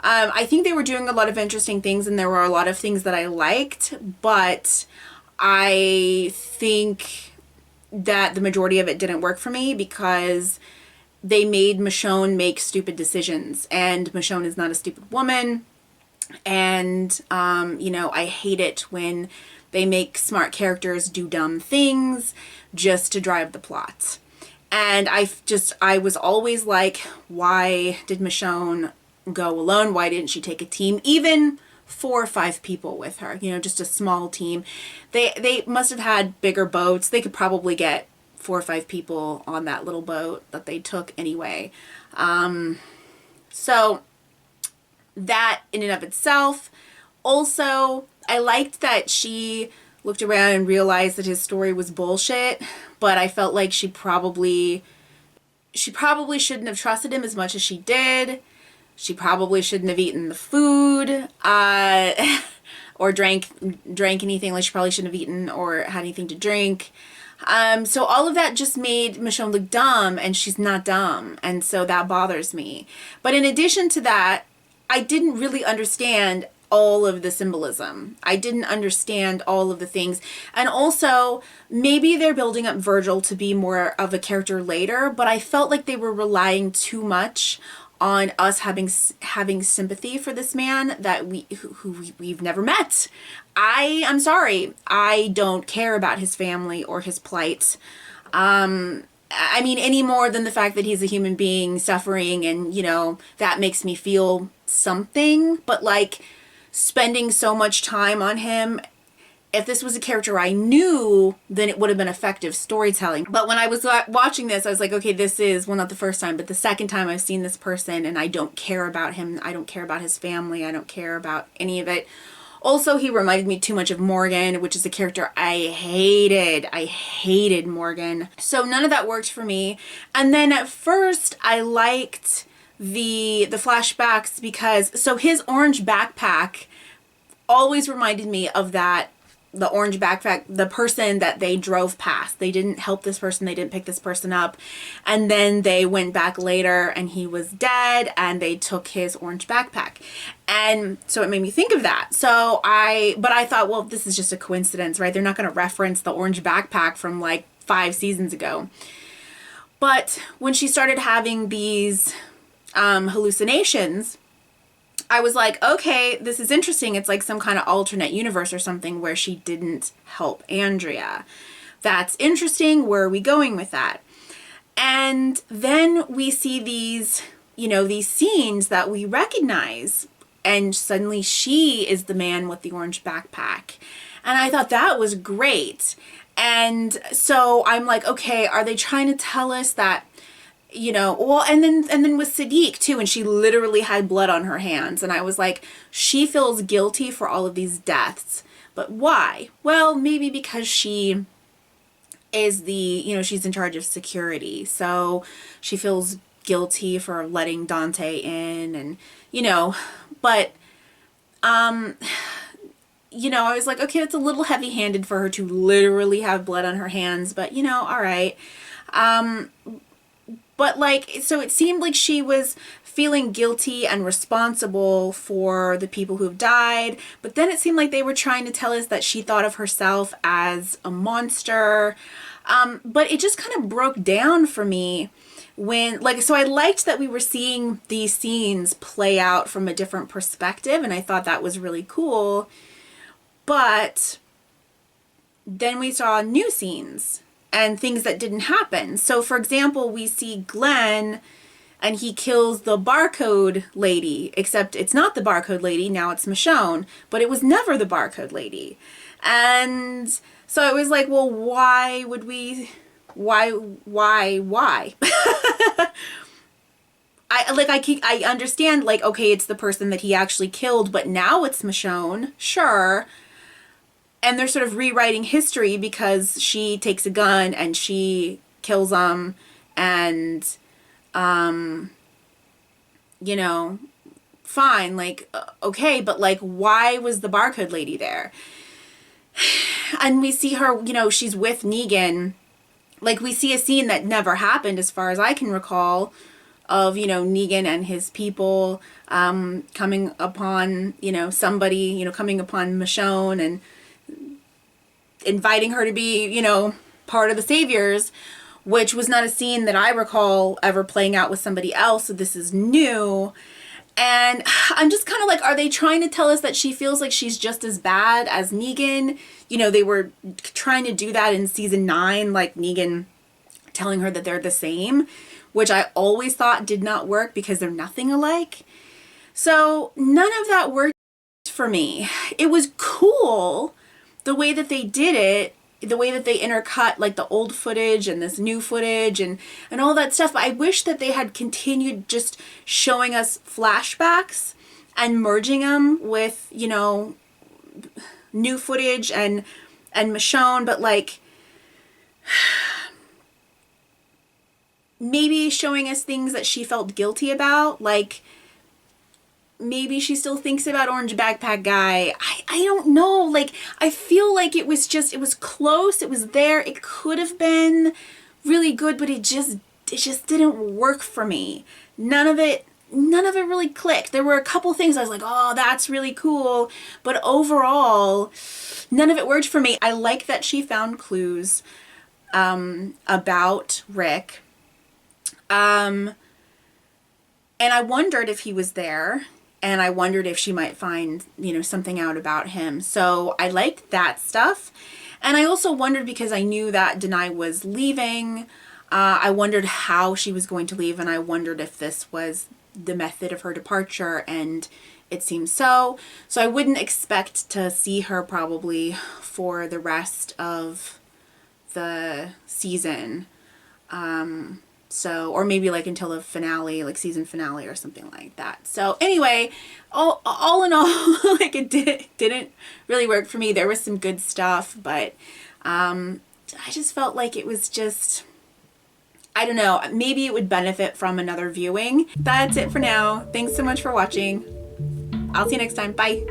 I think they were doing a lot of interesting things, and there were a lot of things that I liked, but I think that the majority of it didn't work for me because they made Michonne make stupid decisions, and Michonne is not a stupid woman. And, I hate it when they make smart characters do dumb things just to drive the plot. And I was always like, why did Michonne go alone? Why didn't she take a team? Even 4 or 5 people with her, just a small team. They must have had bigger boats. They could probably get 4 or 5 people on that little boat that they took anyway. So that in and of itself. Also, I liked that she looked around and realized that his story was bullshit, but I felt like she probably shouldn't have trusted him as much as she did. She probably shouldn't have eaten the food, or drank anything. Like, she probably shouldn't have eaten or had anything to drink. So all of that just made Michonne look dumb, and she's not dumb, and so that bothers me. But in addition to that, I didn't really understand all of the symbolism. I didn't understand all of the things. And also, maybe they're building up Virgil to be more of a character later, but I felt like they were relying too much on us having sympathy for this man that we've never met. I'm sorry. I don't care about his family or his plight. Any more than the fact that he's a human being suffering, and, that makes me feel something. But, like, spending so much time on him, if this was a character I knew, then it would have been effective storytelling. But when I was watching this, I was like, okay, this is, well, not the first time, but the second time I've seen this person, and I don't care about him. I don't care about his family. I don't care about any of it. Also, he reminded me too much of Morgan, which is a character I hated. I hated Morgan. So none of that worked for me. And then at first, I liked the flashbacks because, so his orange backpack always reminded me of the orange backpack, the person that they drove past. They didn't help this person. They didn't pick this person up. And then they went back later and he was dead, and they took his orange backpack. And so it made me think of that. But I thought, well, this is just a coincidence, right? They're not going to reference the orange backpack from like 5 seasons ago. But when she started having these hallucinations, I was like, okay, this is interesting. It's like some kind of alternate universe or something where she didn't help Andrea. That's interesting. Where are we going with that? And then we see these scenes that we recognize, and suddenly she is the man with the orange backpack. And I thought that was great. And so I'm like, okay, are they trying to tell us that, and then with Sadiq too, and she literally had blood on her hands, and I was like, she feels guilty for all of these deaths, but why? Well, maybe because she is she's in charge of security, so she feels guilty for letting Dante in, and but I was like, okay, it's a little heavy-handed for her to literally have blood on her hands, but all right. But so it seemed like she was feeling guilty and responsible for the people who've died. But then it seemed like they were trying to tell us that she thought of herself as a monster. But it just kind of broke down for me when, so I liked that we were seeing these scenes play out from a different perspective. And I thought that was really cool. But then we saw new scenes and things that didn't happen. So, for example, we see Glenn, and he kills the barcode lady, except it's not the barcode lady, now it's Michonne, but it was never the barcode lady. And so I was like, well, why would we, why? I understand, okay, it's the person that he actually killed, but now it's Michonne, sure. And they're sort of rewriting history because she takes a gun and she kills him, and, fine, okay, but why was the barcode lady there? And we see her, she's with Negan. We see a scene that never happened as far as I can recall, of, you know, Negan and his people coming upon, you know, somebody, you know, coming upon Michonne and inviting her to be, you know, part of the Saviors, which was not a scene that I recall ever playing out with somebody else. So this is new. And I'm just kind of like, are they trying to tell us that she feels like she's just as bad as Negan? You know, they were trying to do that in season 9, like Negan telling her that they're the same, which I always thought did not work because they're nothing alike. So none of that worked for me. It was cool the way that they did it, the way that they intercut like the old footage and this new footage and all that stuff. But I wish that they had continued just showing us flashbacks and merging them with, you know, new footage and Michonne, but like maybe showing us things that she felt guilty about, like maybe she still thinks about Orange Backpack Guy. I don't know. Like, I feel like it was close. It was there. It could have been really good, but it just didn't work for me. None of it really clicked. There were a couple things I was like, oh, that's really cool. But overall, none of it worked for me. I like that she found clues about Rick. And I wondered if he was there. And I wondered if she might find, you know, something out about him. So I liked that stuff. And I also wondered, because I knew that Denai was leaving, I wondered how she was going to leave. And I wondered if this was the method of her departure. And it seems so. So I wouldn't expect to see her probably for the rest of the season. So, or maybe like until the finale, like season finale or something like that. So anyway, all in all, like it didn't really work for me. There was some good stuff, but I just felt like it was just, I don't know, maybe it would benefit from another viewing. That's it for now. Thanks so much for watching. I'll see you next time. Bye.